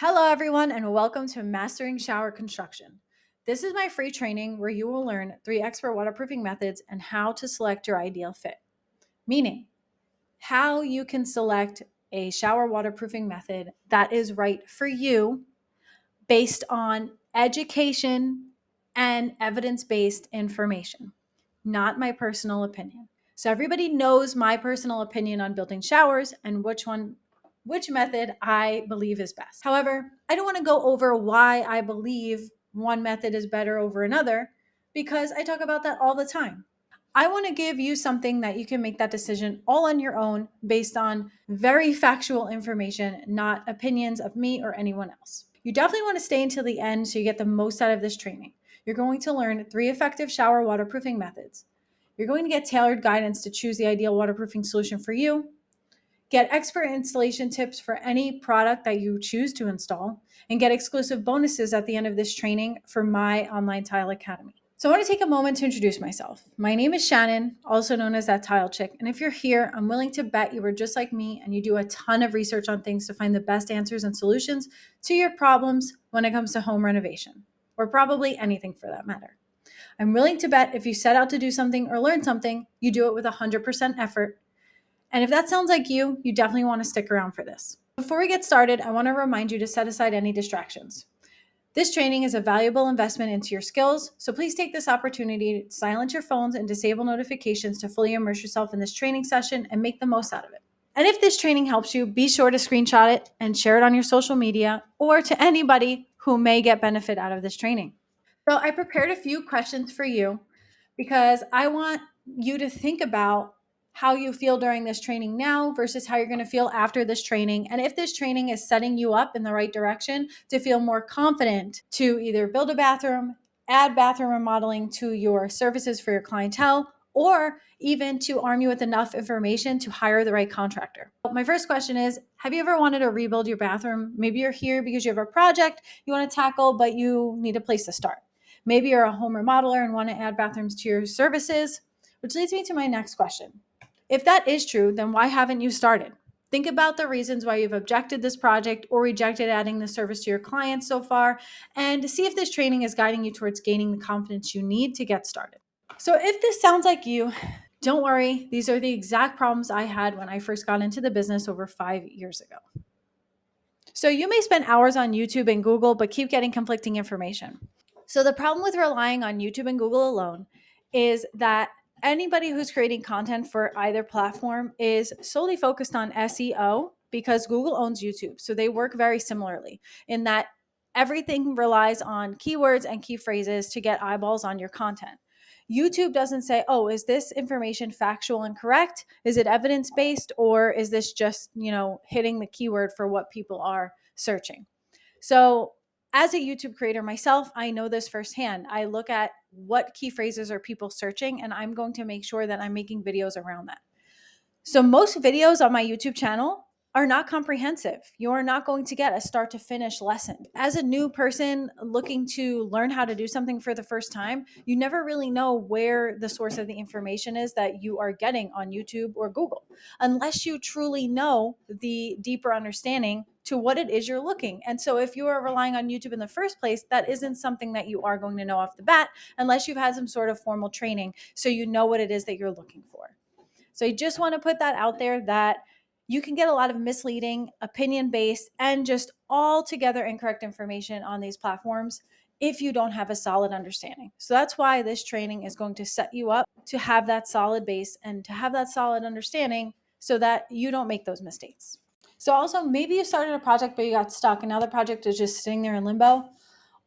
Hello, everyone, and welcome to Mastering Shower Construction. This is my free training where you will learn 3 expert waterproofing methods and how to select your ideal fit, meaning how you can select a shower waterproofing method that is right for you based on education and evidence based information, not my personal opinion. So, everybody knows my personal opinion on building showers and which method I believe is best. However, I don't want to go over why I believe one method is better over another because I talk about that all the time. I want to give you something that you can make that decision all on your own based on very factual information, not opinions of me or anyone else. You definitely want to stay until the end so you get the most out of this training. You're going to learn 3 effective shower waterproofing methods. You're going to get tailored guidance to choose the ideal waterproofing solution for you, get expert installation tips for any product that you choose to install, and get exclusive bonuses at the end of this training for my online tile academy. So I want to take a moment to introduce myself. My name is Shannon, also known as That Tile Chick. And if you're here, I'm willing to bet you are just like me and you do a ton of research on things to find the best answers and solutions to your problems when it comes to home renovation, or probably anything for that matter. I'm willing to bet if you set out to do something or learn something, you do it with 100% effort. And if that sounds like you definitely want to stick around for this. Before we get started, I want to remind you to set aside any distractions. This training is a valuable investment into your skills, so please take this opportunity to silence your phones and disable notifications to fully immerse yourself in this training session and make the most out of it. And if this training helps you, be sure to screenshot it and share it on your social media or to anybody who may get benefit out of this training. So I prepared a few questions for you because I want you to think about how you feel during this training now versus how you're going to feel after this training. And if this training is setting you up in the right direction to feel more confident to either build a bathroom, add bathroom remodeling to your services for your clientele, or even to arm you with enough information to hire the right contractor. My first question is, have you ever wanted to rebuild your bathroom? Maybe you're here because you have a project you want to tackle, but you need a place to start. Maybe you're a home remodeler and want to add bathrooms to your services, which leads me to my next question. If that is true, then why haven't you started? Think about the reasons why you've objected this project or rejected adding the service to your clients so far, and see if this training is guiding you towards gaining the confidence you need to get started. So if this sounds like you, don't worry. These are the exact problems I had when I first got into the business over 5 years ago. So you may spend hours on YouTube and Google, but keep getting conflicting information. So the problem with relying on YouTube and Google alone is that anybody who's creating content for either platform is solely focused on SEO because Google owns YouTube. So they work very similarly in that everything relies on keywords and key phrases to get eyeballs on your content. YouTube doesn't say, oh, is this information factual and correct? Is it evidence-based? Or is this just, hitting the keyword for what people are searching? So as a YouTube creator myself, I know this firsthand. I look at what key phrases are people searching, and I'm going to make sure that I'm making videos around that. So most videos on my YouTube channel are not comprehensive. You are not going to get a start to finish lesson. As a new person looking to learn how to do something for the first time, you never really know where the source of the information is that you are getting on YouTube or Google, unless you truly know the deeper understanding to what it is you're looking. And so if you are relying on YouTube in the first place, that isn't something that you are going to know off the bat unless you've had some sort of formal training so you know what it is that you're looking for. So I just want to put that out there that you can get a lot of misleading, opinion-based, and just altogether incorrect information on these platforms if you don't have a solid understanding. So that's why this training is going to set you up to have that solid base and to have that solid understanding so that you don't make those mistakes. So also, maybe you started a project but you got stuck and now the project is just sitting there in limbo,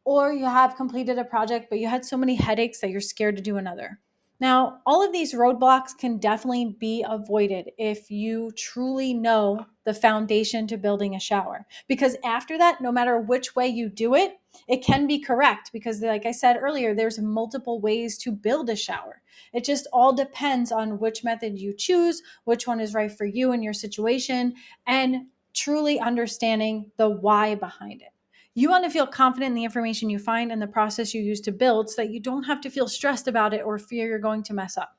or you have completed a project but you had so many headaches that you're scared to do another. Now, all of these roadblocks can definitely be avoided if you truly know the foundation to building a shower. Because after that, no matter which way you do it, it can be correct. Because like I said earlier, there's multiple ways to build a shower. It just all depends on which method you choose, which one is right for you and your situation, and truly understanding the why behind it. You want to feel confident in the information you find and the process you use to build so that you don't have to feel stressed about it or fear you're going to mess up.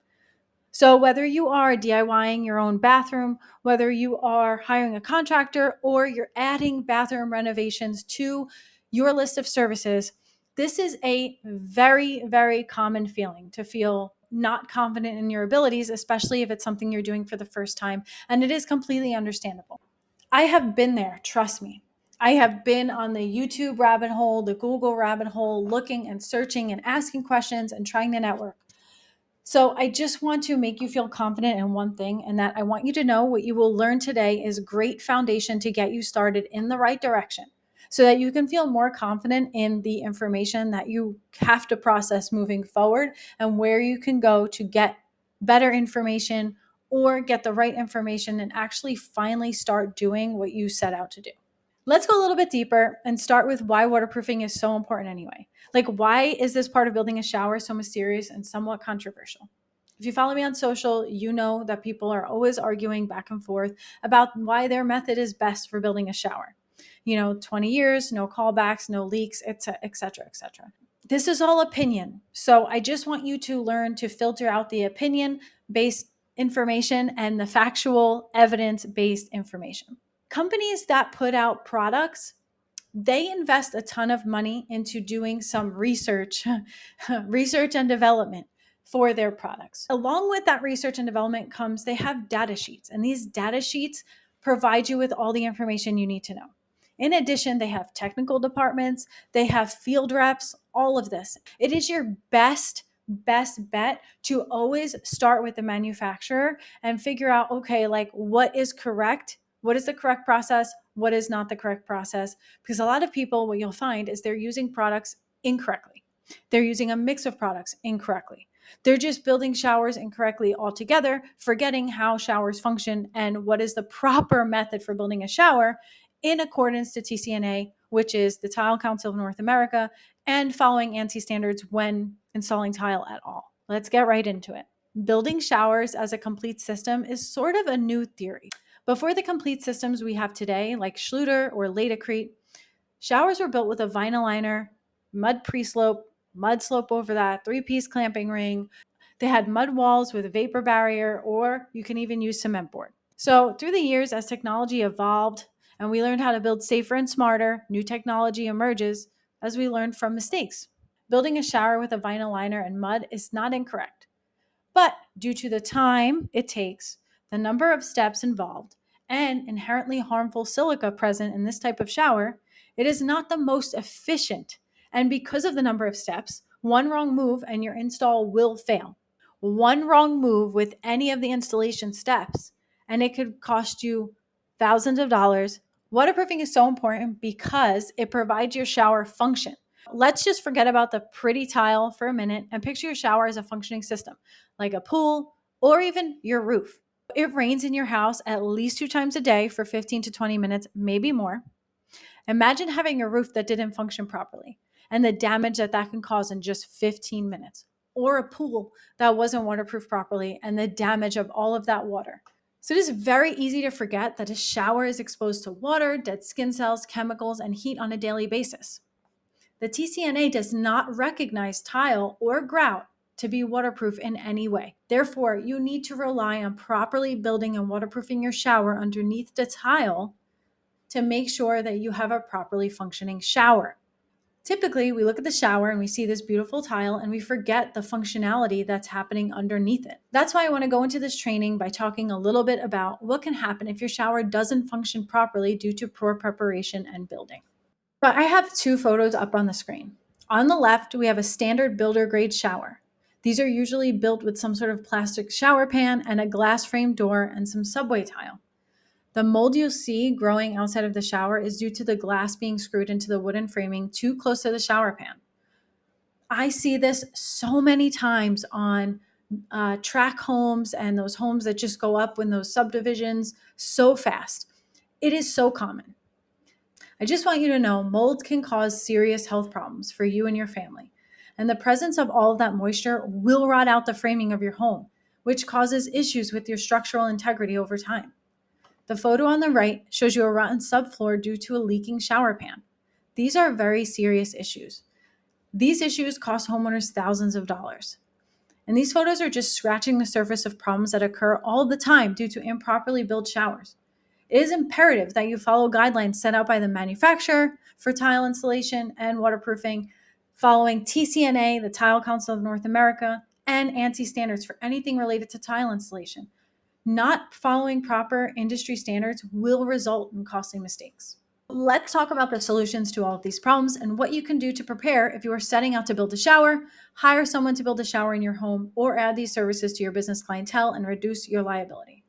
So, whether you are DIYing your own bathroom, whether you are hiring a contractor, or you're adding bathroom renovations to your list of services, this is a very, very common feeling to feel not confident in your abilities, especially if it's something you're doing for the first time. And it is completely understandable. I have been there, trust me. I have been on the YouTube rabbit hole, the Google rabbit hole, looking and searching and asking questions and trying to network. So I just want to make you feel confident in one thing, and that I want you to know what you will learn today is great foundation to get you started in the right direction so that you can feel more confident in the information that you have to process moving forward and where you can go to get better information or get the right information and actually finally start doing what you set out to do. Let's go a little bit deeper and start with why waterproofing is so important anyway. Like, why is this part of building a shower so mysterious and somewhat controversial? If you follow me on social, you know that people are always arguing back and forth about why their method is best for building a shower. 20 years, no callbacks, no leaks, etc., etc., etc. This is all opinion. So I just want you to learn to filter out the opinion based information and the factual evidence based information. Companies that put out products, they invest a ton of money into doing some research, research and development for their products. Along with that research and development comes they have data sheets, and these data sheets provide you with all the information you need to know. In addition, they have technical departments, they have field reps, all of this. It is your best bet to always start with the manufacturer and figure out, okay, like what is correct? What is the correct process? What is not the correct process? Because a lot of people, what you'll find is they're using products incorrectly. They're using a mix of products incorrectly. They're just building showers incorrectly altogether, forgetting how showers function and what is the proper method for building a shower in accordance to TCNA, which is the Tile Council of North America, and following ANSI standards when installing tile at all. Let's get right into it. Building showers as a complete system is sort of a new theory. Before the complete systems we have today, like Schluter or Laticrete, showers were built with a vinyl liner, mud pre-slope, mud slope over that, 3-piece clamping ring. They had mud walls with a vapor barrier, or you can even use cement board. So through the years, as technology evolved and we learned how to build safer and smarter, new technology emerges as we learned from mistakes. Building a shower with a vinyl liner and mud is not incorrect. But due to the time it takes, the number of steps involved, and inherently harmful silica present in this type of shower, it is not the most efficient. And because of the number of steps, one wrong move and your install will fail. One wrong move with any of the installation steps, and it could cost you thousands of dollars. Waterproofing is so important because it provides your shower function. Let's just forget about the pretty tile for a minute and picture your shower as a functioning system, like a pool or even your roof. It rains in your house at least 2 times a day for 15 to 20 minutes, maybe more. Imagine having a roof that didn't function properly and the damage that that can cause in just 15 minutes, or a pool that wasn't waterproof properly and the damage of all of that water. So it is very easy to forget that a shower is exposed to water, dead skin cells, chemicals, and heat on a daily basis. The TCNA does not recognize tile or grout to be waterproof in any way. Therefore, you need to rely on properly building and waterproofing your shower underneath the tile to make sure that you have a properly functioning shower. Typically, we look at the shower and we see this beautiful tile and we forget the functionality that's happening underneath it. That's why I want to go into this training by talking a little bit about what can happen if your shower doesn't function properly due to poor preparation and building. But I have 2 photos up on the screen. On the left, we have a standard builder grade shower. These are usually built with some sort of plastic shower pan and a glass frame door and some subway tile. The mold you see growing outside of the shower is due to the glass being screwed into the wooden framing too close to the shower pan. I see this so many times on track homes and those homes that just go up in those subdivisions so fast. It is so common. I just want you to know mold can cause serious health problems for you and your family. And the presence of all of that moisture will rot out the framing of your home, which causes issues with your structural integrity over time. The photo on the right shows you a rotten subfloor due to a leaking shower pan. These are very serious issues. These issues cost homeowners thousands of dollars. And these photos are just scratching the surface of problems that occur all the time due to improperly built showers. It is imperative that you follow guidelines set out by the manufacturer for tile installation and waterproofing, following TCNA, the Tile Council of North America, and ANSI standards for anything related to tile installation. Not following proper industry standards will result in costly mistakes. Let's talk about the solutions to all of these problems and what you can do to prepare if you are setting out to build a shower, hire someone to build a shower in your home, or add these services to your business clientele and reduce your liability.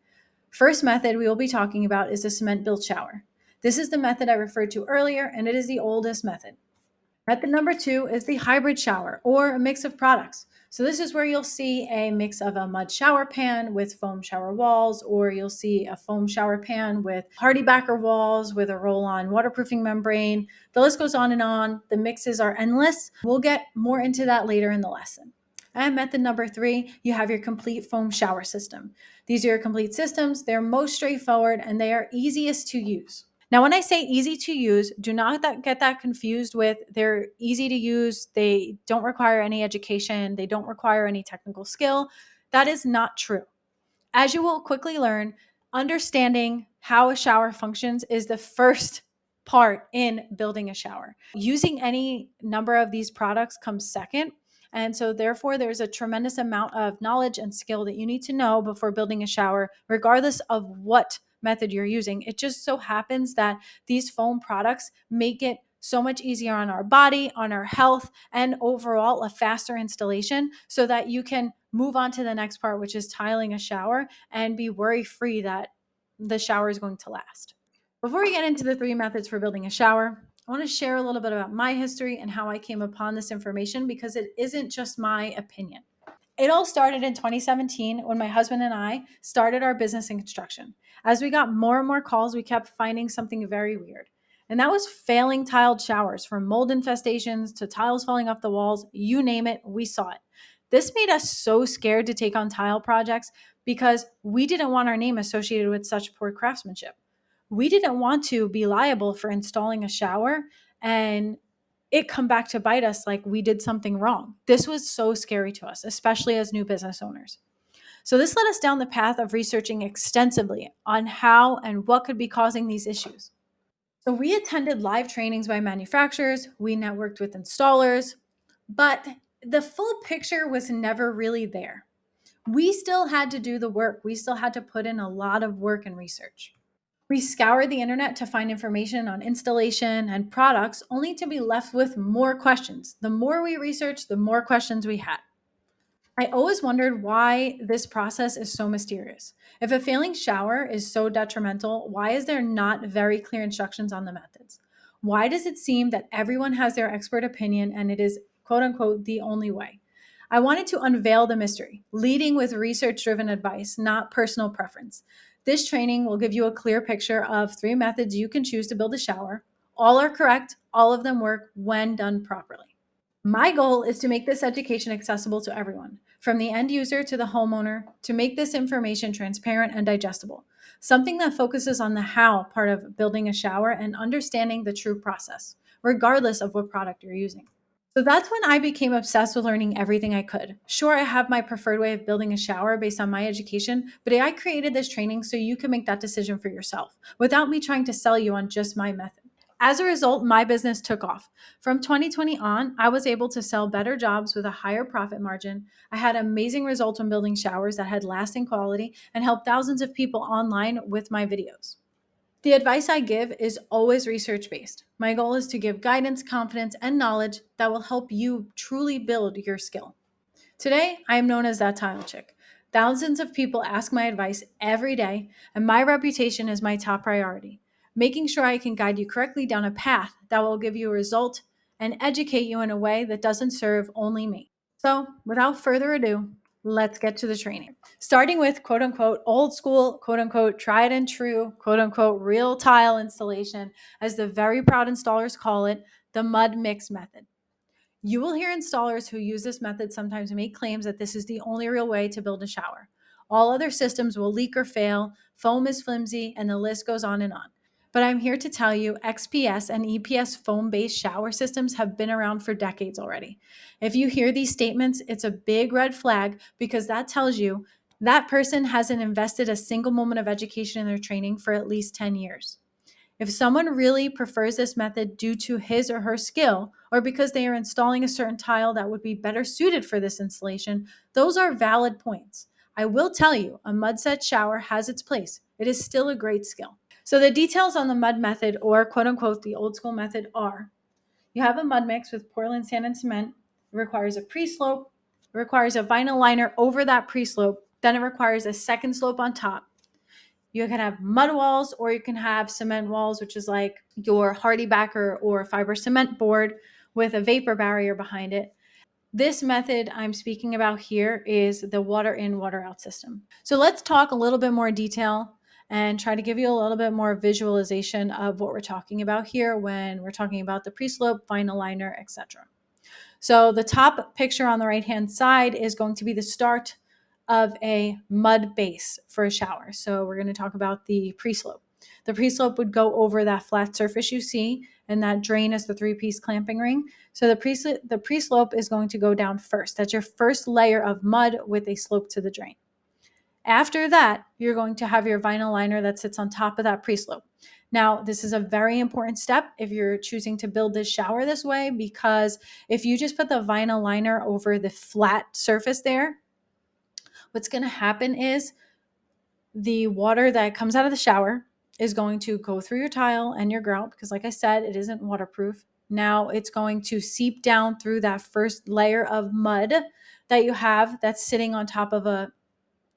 First method we will be talking about is the cement built shower. This is the method I referred to earlier, and it is the oldest method. Method number 2 is the hybrid shower, or a mix of products. So this is where you'll see a mix of a mud shower pan with foam shower walls, or you'll see a foam shower pan with HardieBacker walls with a roll-on waterproofing membrane. The list goes on and on. The mixes are endless. We'll get more into that later in the lesson. And method number 3, you have your complete foam shower system. These are your complete systems. They're most straightforward and they are easiest to use. Now, when I say easy to use, do not get that confused with they're easy to use. They don't require any education. They don't require any technical skill. That is not true. As you will quickly learn, understanding how a shower functions is the first part in building a shower. Using any number of these products comes second. And so, therefore, there's a tremendous amount of knowledge and skill that you need to know before building a shower, regardless of what method you're using. It just so happens that these foam products make it so much easier on our body, on our health, and overall a faster installation so that you can move on to the next part, which is tiling a shower and be worry-free that the shower is going to last. Before we get into the 3 methods for building a shower, I want to share a little bit about my history and how I came upon this information because it isn't just my opinion. It all started in 2017 when my husband and I started our business in construction. As we got more and more calls, we kept finding something very weird. And that was failing tiled showers, from mold infestations to tiles falling off the walls, you name it, we saw it. This made us so scared to take on tile projects because we didn't want our name associated with such poor craftsmanship. We didn't want to be liable for installing a shower and it come back to bite us like we did something wrong. This was so scary to us, especially as new business owners. So this led us down the path of researching extensively on how and what could be causing these issues. So we attended live trainings by manufacturers, we networked with installers, but the full picture was never really there. We still had to do the work. We still had to put in a lot of work and research. We scoured the internet to find information on installation and products, only to be left with more questions. The more we researched, the more questions we had. I always wondered why this process is so mysterious. If a failing shower is so detrimental, why is there not very clear instructions on the methods? Why does it seem that everyone has their expert opinion and it is, quote unquote, the only way? I wanted to unveil the mystery, leading with research-driven advice, not personal preference. This training will give you a clear picture of 3 methods you can choose to build a shower. All are correct. All of them work when done properly. My goal is to make this education accessible to everyone, from the end user to the homeowner, to make this information transparent and digestible, something that focuses on the how part of building a shower and understanding the true process, regardless of what product you're using. So that's when I became obsessed with learning everything I could. Sure, I have my preferred way of building a shower based on my education, but I created this training so you can make that decision for yourself without me trying to sell you on just my method. As a result, my business took off. From 2020 on, I was able to sell better jobs with a higher profit margin. I had amazing results when building showers that had lasting quality and helped thousands of people online with my videos. The advice I give is always research-based. My goal is to give guidance, confidence, and knowledge that will help you truly build your skill. Today, I am known as that tile chick. Thousands of people ask my advice every day, and my reputation is my top priority. Making sure I can guide you correctly down a path that will give you a result and educate you in a way that doesn't serve only me. So, without further ado, let's get to the training. Starting with quote unquote old school, quote unquote tried and true, quote unquote real tile installation, as the very proud installers call it, the mud mix method. You will hear installers who use this method sometimes make claims that this is the only real way to build a shower. All other systems will leak or fail, foam is flimsy, and the list goes on and on. But I'm here to tell you XPS and EPS foam-based shower systems have been around for decades already. If you hear these statements, it's a big red flag because that tells you that person hasn't invested a single moment of education in their training for at least 10 years. If someone really prefers this method due to his or her skill, or because they are installing a certain tile that would be better suited for this installation, those are valid points. I will tell you, a mud set shower has its place. It is still a great skill. So the details on the mud method, or quote unquote the old school method, are: you have a mud mix with Portland sand and cement. It requires a pre-slope. It requires a vinyl liner over that pre-slope. Then it requires a second slope on top. You can have mud walls, or you can have cement walls, which is like your HardieBacker or fiber cement board with a vapor barrier behind it. This method I'm speaking about here is the water in, water out system. So let's talk a little bit more detail and try to give you a little bit more visualization of what we're talking about here when we're talking about the pre-slope, vinyl liner, etc. So the top picture on the right-hand side is going to be the start of a mud base for a shower. So we're going to talk about the pre-slope. The pre-slope would go over that flat surface you see, and that drain is the 3-piece clamping ring. So the pre-slope is going to go down first. That's your first layer of mud with a slope to the drain. After that, you're going to have your vinyl liner that sits on top of that pre-slope. Now, this is a very important step if you're choosing to build this shower this way, because if you just put the vinyl liner over the flat surface there, what's going to happen is the water that comes out of the shower is going to go through your tile and your grout, because like I said, it isn't waterproof. Now it's going to seep down through that first layer of mud that you have that's sitting on top of a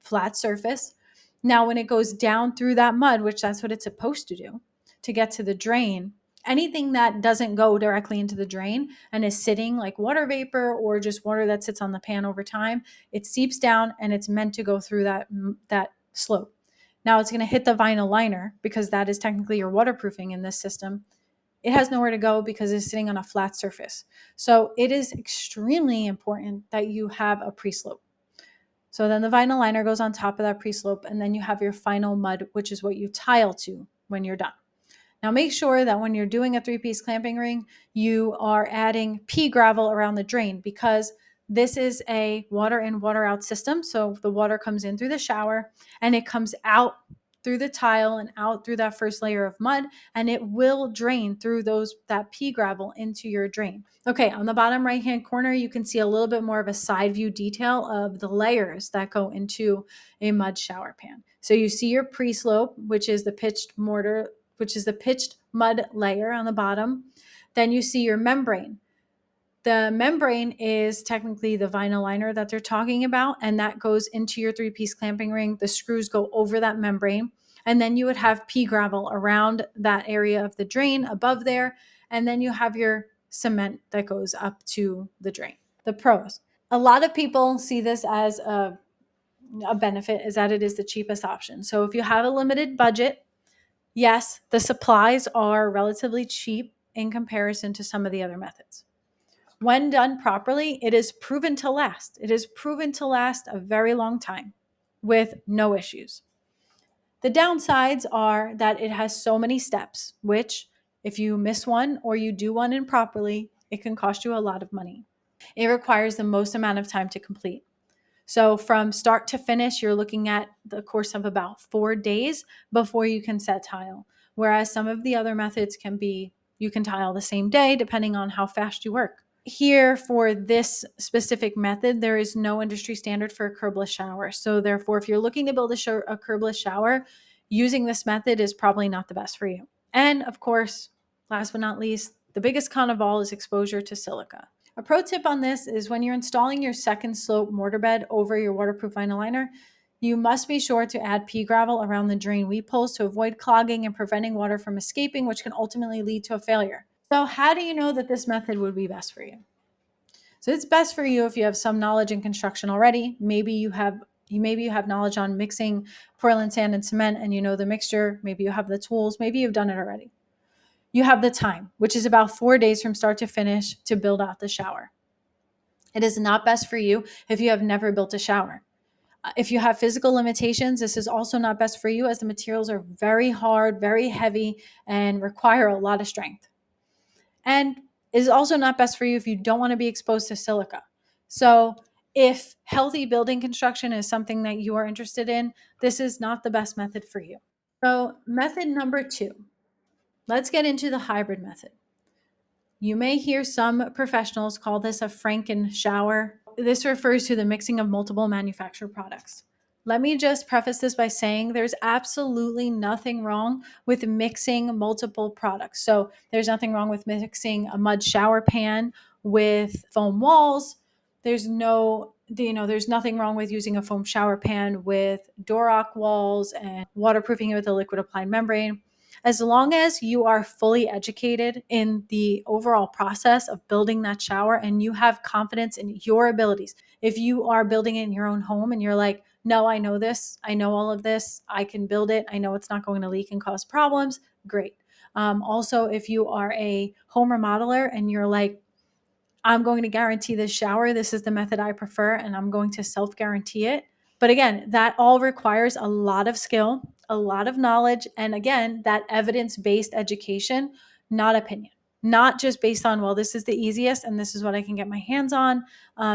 flat surface. Now, when it goes down through that mud, which that's what it's supposed to do to get to the drain, anything that doesn't go directly into the drain and is sitting like water vapor or just water that sits on the pan over time, it seeps down and it's meant to go through that slope. Now it's going to hit the vinyl liner because that is technically your waterproofing in this system. It has nowhere to go because it's sitting on a flat surface. So it is extremely important that you have a pre-slope. So then the vinyl liner goes on top of that pre-slope, and then you have your final mud, which is what you tile to when you're done. Now make sure that when you're doing a 3-piece clamping ring, you are adding pea gravel around the drain, because this is a water in, water out system. So the water comes in through the shower and it comes out through the tile and out through that first layer of mud, and it will drain through that pea gravel into your drain. Okay, on the bottom right hand corner, you can see a little bit more of a side view detail of the layers that go into a mud shower pan. So you see your pre-slope, which is the pitched mud layer on the bottom. Then you see your membrane. The membrane is technically the vinyl liner that they're talking about, and that goes into your 3-piece clamping ring. The screws go over that membrane, and then you would have pea gravel around that area of the drain above there, and then you have your cement that goes up to the drain. The pros. A lot of people see this as a benefit, is that it is the cheapest option. So if you have a limited budget, yes, the supplies are relatively cheap in comparison to some of the other methods. When done properly, it is proven to last. It is proven to last a very long time with no issues. The downsides are that it has so many steps, which if you miss one or you do one improperly, it can cost you a lot of money. It requires the most amount of time to complete. So from start to finish, you're looking at the course of about 4 days before you can set tile. Whereas some of the other methods you can tile the same day depending on how fast you work. Here for this specific method, there is no industry standard for a curbless shower. So therefore, if you're looking to build a curbless shower, using this method is probably not the best for you. And of course, last but not least, the biggest con of all is exposure to silica. A pro tip on this is when you're installing your second slope mortar bed over your waterproof vinyl liner, you must be sure to add pea gravel around the drain weep holes to avoid clogging and preventing water from escaping, which can ultimately lead to a failure. So how do you know that this method would be best for you? So it's best for you if you have some knowledge in construction already. Maybe you have knowledge on mixing Portland sand and cement and you know the mixture. Maybe you have the tools. Maybe you've done it already. You have the time, which is about 4 days from start to finish to build out the shower. It is not best for you if you have never built a shower. If you have physical limitations, this is also not best for you, as the materials are very hard, very heavy, and require a lot of strength. And is also not best for you if you don't want to be exposed to silica. So if healthy building construction is something that you are interested in, this is not the best method for you. So method number 2, let's get into the hybrid method. You may hear some professionals call this a Franken shower. This refers to the mixing of multiple manufacturer products. Let me just preface this by saying there's absolutely nothing wrong with mixing multiple products. So there's nothing wrong with mixing a mud shower pan with foam walls. There's nothing wrong with using a foam shower pan with Durac walls and waterproofing it with a liquid applied membrane. As long as you are fully educated in the overall process of building that shower and you have confidence in your abilities. If you are building it in your own home and you're like, no, I know this, I know all of this, I can build it, I know it's not going to leak and cause problems, great. Also, if you are a home remodeler and you're like, I'm going to guarantee this shower, this is the method I prefer, and I'm going to self-guarantee it. But again, that all requires a lot of skill, a lot of knowledge, and again, that evidence-based education, not opinion. Not just based on, well, this is the easiest and this is what I can get my hands on.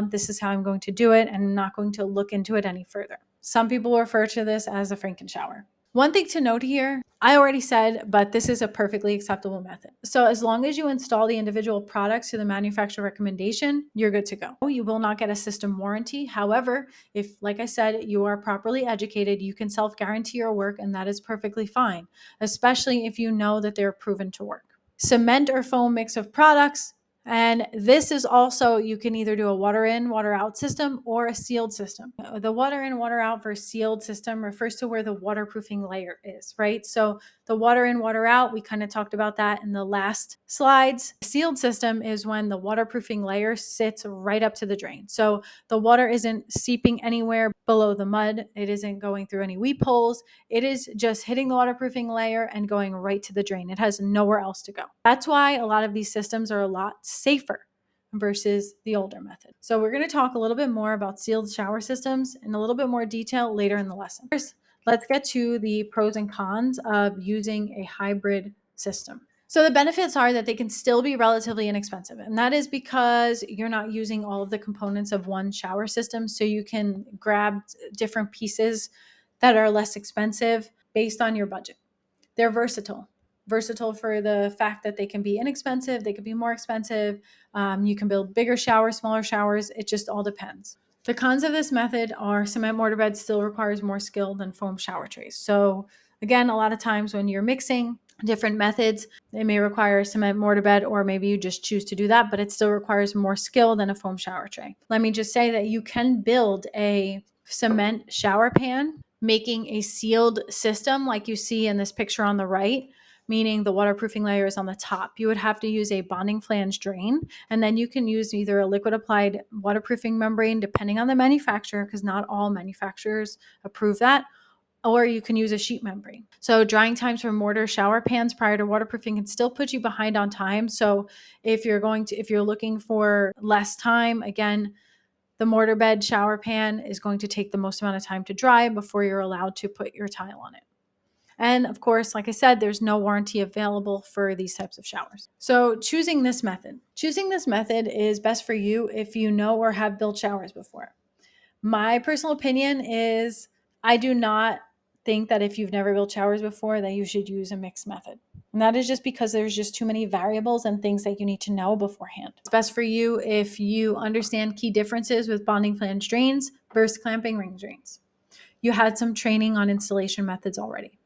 This is how I'm going to do it, and I'm not going to look into it any further. Some people refer to this as a Franken shower. One thing to note here, I already said, but this is a perfectly acceptable method. So as long as you install the individual products to the manufacturer recommendation, you're good to go. You will not get a system warranty. However, if, like I said, you are properly educated, you can self-guarantee your work, and that is perfectly fine, especially if you know that they're proven to work. Cement or foam mix of products. And this is also, you can either do a water in, water out system or a sealed system. The water in, water out for sealed system refers to where the waterproofing layer is, right? So the water in, water out, we kind of talked about that in the last slides. Sealed system is when the waterproofing layer sits right up to the drain. So the water isn't seeping anywhere below the mud. It isn't going through any weep holes. It is just hitting the waterproofing layer and going right to the drain. It has nowhere else to go. That's why a lot of these systems are a lot safer versus the older method. So we're going to talk a little bit more about sealed shower systems in a little bit more detail later in the lesson. First, let's get to the pros and cons of using a hybrid system. So the benefits are that they can still be relatively inexpensive, and that is because you're not using all of the components of one shower system, so you can grab different pieces that are less expensive based on your budget. They're versatile for the fact that they can be inexpensive, they could be more expensive. You can build bigger showers, smaller showers. It just all depends. The cons of this method are cement mortar bed still requires more skill than foam shower trays. So again, a lot of times when you're mixing different methods, it may require a cement mortar bed, or maybe you just choose to do that, but it still requires more skill than a foam shower tray. Let me just say that you can build a cement shower pan making a sealed system like you see in this picture on the right, meaning the waterproofing layer is on the top. You would have to use a bonding flange drain, and then you can use either a liquid applied waterproofing membrane, depending on the manufacturer, because not all manufacturers approve that, or you can use a sheet membrane. So drying times for mortar shower pans prior to waterproofing can still put you behind on time. So if you're looking for less time, again, the mortar bed shower pan is going to take the most amount of time to dry before you're allowed to put your tile on it. And of course, like I said, there's no warranty available for these types of showers. So choosing this method is best for you if you know or have built showers before. My personal opinion is I do not think that if you've never built showers before that you should use a mixed method. And that is just because there's just too many variables and things that you need to know beforehand. It's best for you if you understand key differences with bonding flange drains versus clamping ring drains. You had some training on installation methods already.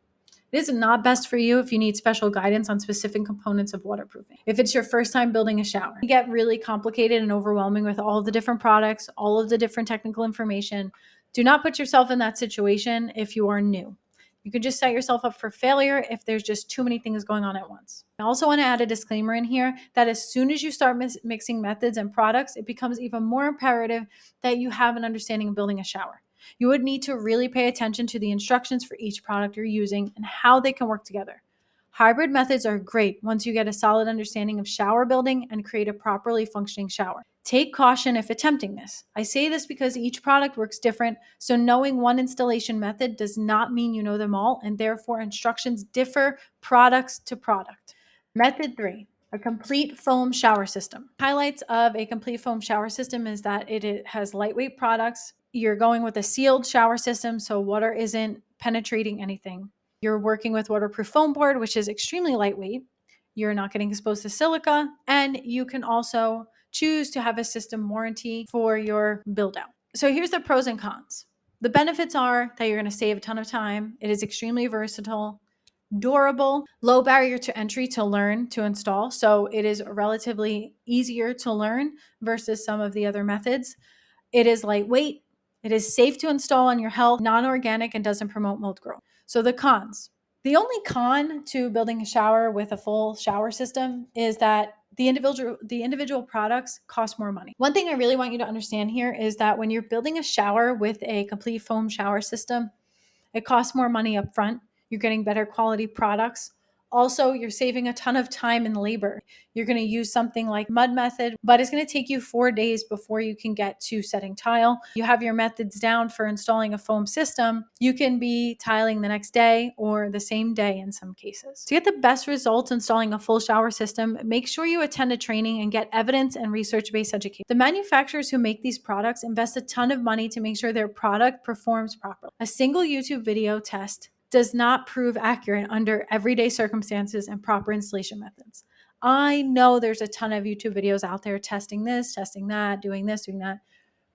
It is not best for you if you need special guidance on specific components of waterproofing. If it's your first time building a shower, you get really complicated and overwhelming with all of the different products, all of the different technical information. Do not put yourself in that situation if you are new. You could just set yourself up for failure if there's just too many things going on at once. I also want to add a disclaimer in here that as soon as you start mixing methods and products, it becomes even more imperative that you have an understanding of building a shower. You would need to really pay attention to the instructions for each product you're using and how they can work together. Hybrid methods are great once you get a solid understanding of shower building and create a properly functioning shower. Take caution if attempting this. I say this because each product works different, so knowing one installation method does not mean you know them all, and therefore instructions differ products to product. Method 3, a complete foam shower system. Highlights of a complete foam shower system is that it has lightweight products. You're going with a sealed shower system, so water isn't penetrating anything. You're working with waterproof foam board, which is extremely lightweight. You're not getting exposed to silica, and you can also choose to have a system warranty for your build out. So here's the pros and cons. The benefits are that you're going to save a ton of time. It is extremely versatile, durable, low barrier to entry to learn to install. So it is relatively easier to learn versus some of the other methods. It is lightweight. It is safe to install on your health, non-organic, and doesn't promote mold growth. So the cons. The only con to building a shower with a full shower system is that the individual products cost more money. One thing I really want you to understand here is that when you're building a shower with a complete foam shower system, it costs more money up front. You're getting better quality products. Also, you're saving a ton of time and labor. You're going to use something like mud method, but it's going to take you 4 days before you can get to setting tile. You have your methods down for installing a foam system. You can be tiling the next day or the same day in some cases. To get the best results installing a full shower system, make sure you attend a training and get evidence and research-based education. The manufacturers who make these products invest a ton of money to make sure their product performs properly. A single YouTube video test does not prove accurate under everyday circumstances and proper installation methods. I know there's a ton of YouTube videos out there testing this, testing that, doing this, doing that.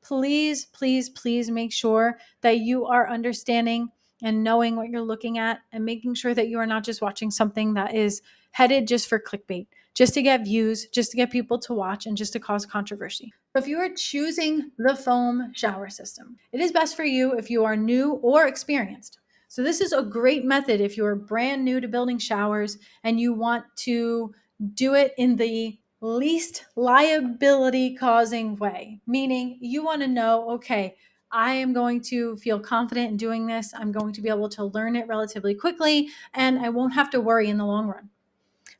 Please, please, please make sure that you are understanding and knowing what you're looking at and making sure that you are not just watching something that is headed just for clickbait, just to get views, just to get people to watch, and just to cause controversy. If you are choosing the foam shower system, it is best for you if you are new or experienced. So this is a great method if you're brand new to building showers and you want to do it in the least liability causing way, meaning you want to know, okay, I am going to feel confident in doing this. I'm going to be able to learn it relatively quickly, and I won't have to worry in the long run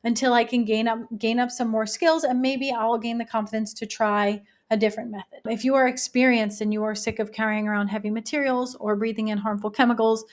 until I can gain up some more skills, and maybe I'll gain the confidence to try a different method. If you are experienced and you are sick of carrying around heavy materials or breathing in harmful chemicals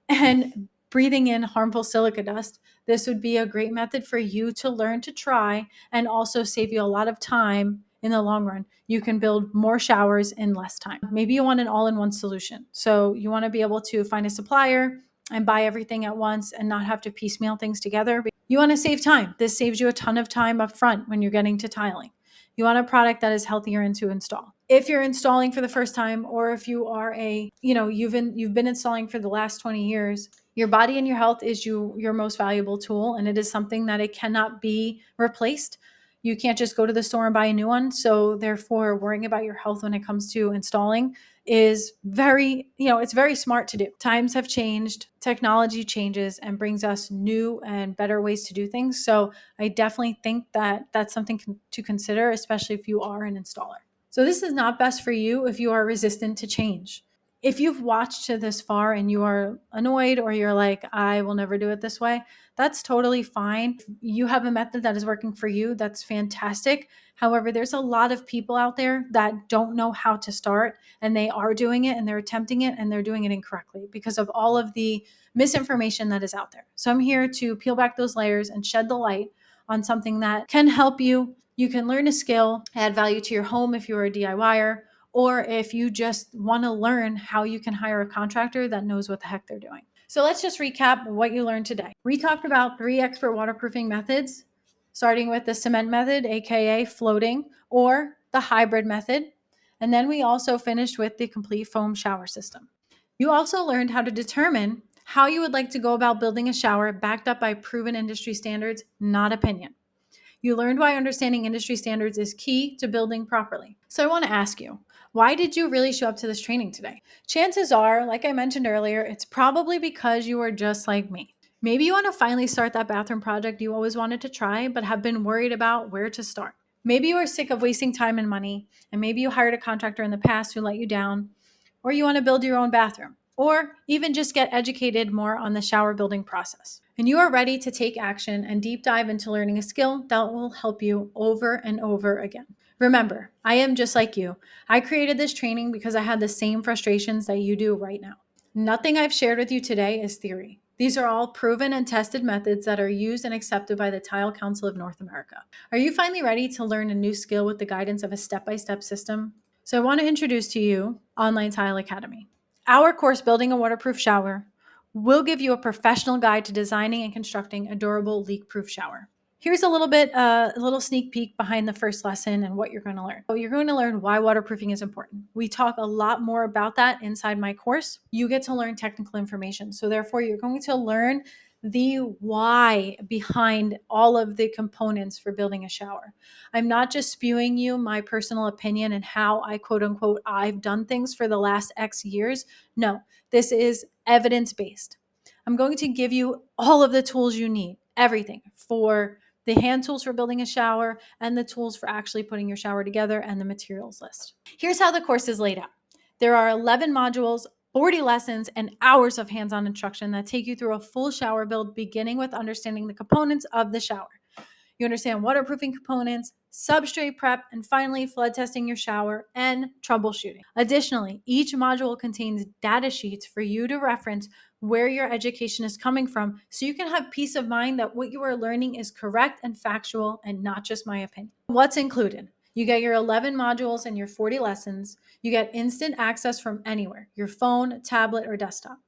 and breathing in harmful silica dust, this would be a great method for you to learn to try and also save you a lot of time in the long run. You can build more showers in less time. Maybe you want an all-in-one solution. So you want to be able to find a supplier and buy everything at once and not have to piecemeal things together. You want to save time. This saves you a ton of time up front when you're getting to tiling. You want a product that is healthier and to install. If you're installing for the first time, or if you are you've been installing for the last 20 years, your body and your health is your most valuable tool, and it is something that it cannot be replaced. You can't just go to the store and buy a new one. So therefore, worrying about your health when it comes to installing is it's very smart to do. Times have changed, technology changes and brings us new and better ways to do things. So I definitely think that that's something to consider, especially if you are an installer. So this is not best for you if you are resistant to change. If you've watched to this far and you are annoyed or you're like, I will never do it this way, that's totally fine. If you have a method that is working for you, that's fantastic. However, there's a lot of people out there that don't know how to start, and they are doing it and they're attempting it and they're doing it incorrectly because of all of the misinformation that is out there. So I'm here to peel back those layers and shed the light on something that can help you. You can learn a skill, add value to your home if you're a DIYer, or if you just want to learn how you can hire a contractor that knows what the heck they're doing. So let's just recap what you learned today. We talked about 3 expert waterproofing methods, starting with the cement method, aka floating, or the hybrid method. And then we also finished with the complete foam shower system. You also learned how to determine how you would like to go about building a shower backed up by proven industry standards, not opinion. You learned why understanding industry standards is key to building properly. So I want to ask you, why did you really show up to this training today? Chances are, like I mentioned earlier, it's probably because you are just like me. Maybe you want to finally start that bathroom project you always wanted to try, but have been worried about where to start. Maybe you are sick of wasting time and money, and maybe you hired a contractor in the past who let you down, or you want to build your own bathroom. or even just get educated more on the shower building process. And you are ready to take action and deep dive into learning a skill that will help you over and over again. Remember, I am just like you. I created this training because I had the same frustrations that you do right now. Nothing I've shared with you today is theory. These are all proven and tested methods that are used and accepted by the Tile Council of North America. Are you finally ready to learn a new skill with the guidance of a step-by-step system? So I want to introduce to you Online Tile Academy. Our course, Building a Waterproof Shower, will give you a professional guide to designing and constructing a durable leak-proof shower. Here's a little sneak peek behind the first lesson and what you're going to learn. So you're going to learn why waterproofing is important. We talk a lot more about that inside my course. You get to learn technical information. So therefore, you're going to learn the why behind all of the components for building a shower. I'm not just spewing you my personal opinion and how I quote unquote I've done things for the last X years. No, this is evidence-based. I'm going to give you all of the tools you need, everything for the hand tools for building a shower and the tools for actually putting your shower together and the materials list. Here's how the course is laid out. There are 11 modules, 40 lessons, and hours of hands-on instruction that take you through a full shower build, beginning with understanding the components of the shower. You understand waterproofing components, substrate prep, and finally flood testing your shower and troubleshooting. Additionally, each module contains data sheets for you to reference where your education is coming from so you can have peace of mind that what you are learning is correct and factual and not just my opinion. What's included? You get your 11 modules and your 40 lessons. You get instant access from anywhere, your phone, tablet, or desktop.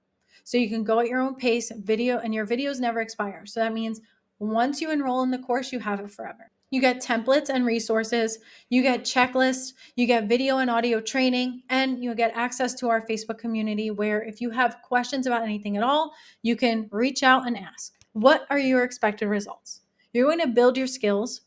So you can go at your own pace, and your videos never expire. So that means once you enroll in the course, you have it forever. You get templates and resources, you get checklists, you get video and audio training, and you get access to our Facebook community where if you have questions about anything at all, you can reach out and ask. What are your expected results? You're going to build your skills.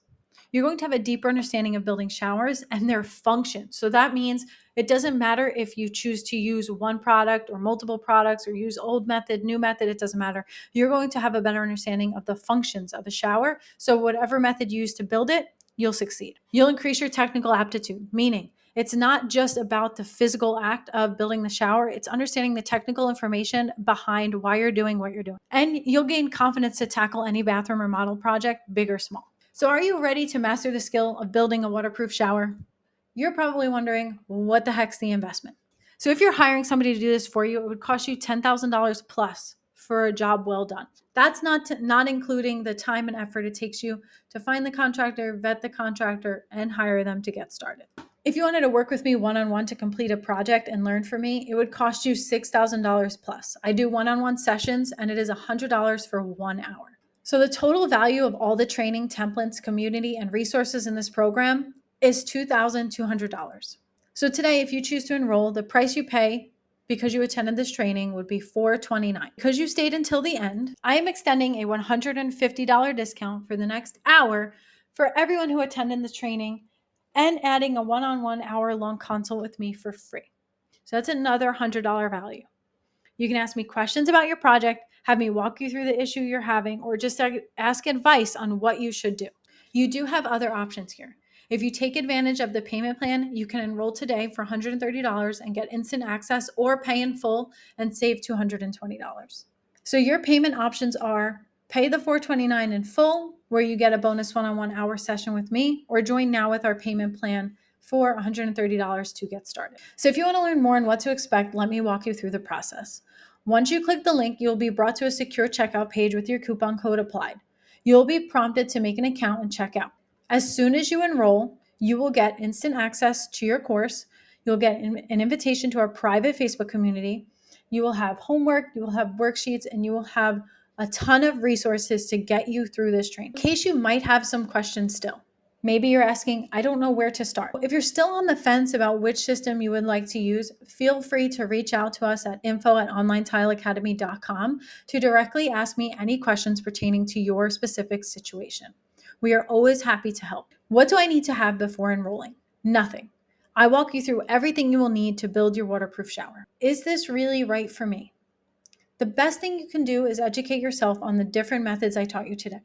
You're going to have a deeper understanding of building showers and their function. So that means it doesn't matter if you choose to use one product or multiple products or use old method, new method, it doesn't matter. You're going to have a better understanding of the functions of a shower. So whatever method you use to build it, you'll succeed. You'll increase your technical aptitude, meaning it's not just about the physical act of building the shower. It's understanding the technical information behind why you're doing what you're doing. And you'll gain confidence to tackle any bathroom or model project, big or small. So are you ready to master the skill of building a waterproof shower? You're probably wondering, what the heck's the investment? So if you're hiring somebody to do this for you, it would cost you $10,000 plus for a job well done. That's not including the time and effort it takes you to find the contractor, vet the contractor, and hire them to get started. If you wanted to work with me one-on-one to complete a project and learn from me, it would cost you $6,000 plus. I do one-on-one sessions, and it is $100 for 1 hour. So the total value of all the training, templates, community, and resources in this program is $2,200. So today, if you choose to enroll, the price you pay because you attended this training would be $429. Because you stayed until the end, I am extending a $150 discount for the next hour for everyone who attended the training and adding a one-on-one hour-long consult with me for free. So that's another $100 value. You can ask me questions about your project, have me walk you through the issue you're having, or just ask advice on what you should do. You do have other options here. If you take advantage of the payment plan, you can enroll today for $130 and get instant access, or pay in full and save $220. So your payment options are pay the $429 in full, where you get a bonus one-on-one hour session with me, or join now with our payment plan for $130 to get started. So if you want to learn more on what to expect, let me walk you through the process. Once you click the link, you'll be brought to a secure checkout page with your coupon code applied. You'll be prompted to make an account and check out. As soon as you enroll, you will get instant access to your course. You'll get an invitation to our private Facebook community. You will have homework, you will have worksheets, and you will have a ton of resources to get you through this training. In case you might have some questions still. Maybe you're asking, I don't know where to start. If you're still on the fence about which system you would like to use, feel free to reach out to us at info@onlinetileacademy.com to directly ask me any questions pertaining to your specific situation. We are always happy to help. What do I need to have before enrolling? Nothing. I walk you through everything you will need to build your waterproof shower. Is this really right for me? The best thing you can do is educate yourself on the different methods I taught you today.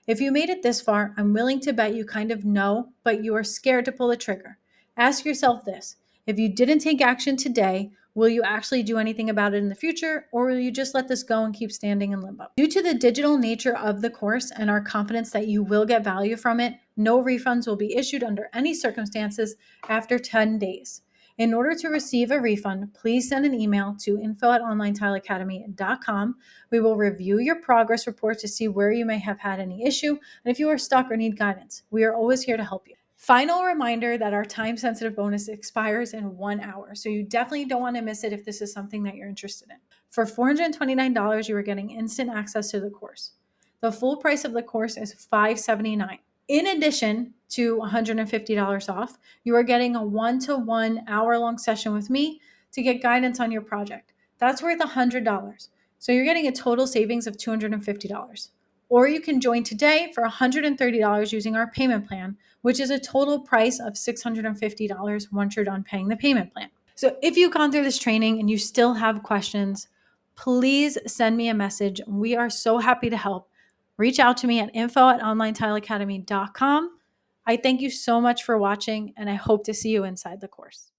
If you made it this far, I'm willing to bet you kind of know, but you are scared to pull the trigger. Ask yourself this: if you didn't take action today, Will you actually do anything about it in the future, or will you just let this go and keep standing in limbo? Due to the digital nature of the course and our confidence that you will get value from it, no refunds will be issued under any circumstances after 10 days. In order to receive a refund, please send an email to info@onlinetileacademy.com. We will review your progress report to see where you may have had any issue, and if you are stuck or need guidance. We are always here to help you. Final reminder that our time-sensitive bonus expires in 1 hour, so you definitely don't want to miss it if this is something that you're interested in. For $429, you are getting instant access to the course. The full price of the course is $579. In addition to $150 off, you are getting a one-to-one hour-long session with me to get guidance on your project. That's worth $100. So you're getting a total savings of $250. Or you can join today for $130 using our payment plan, which is a total price of $650 once you're done paying the payment plan. So if you've gone through this training and you still have questions, please send me a message. We are so happy to help. Reach out to me at info@onlinetileacademy.com. I thank you so much for watching, and I hope to see you inside the course.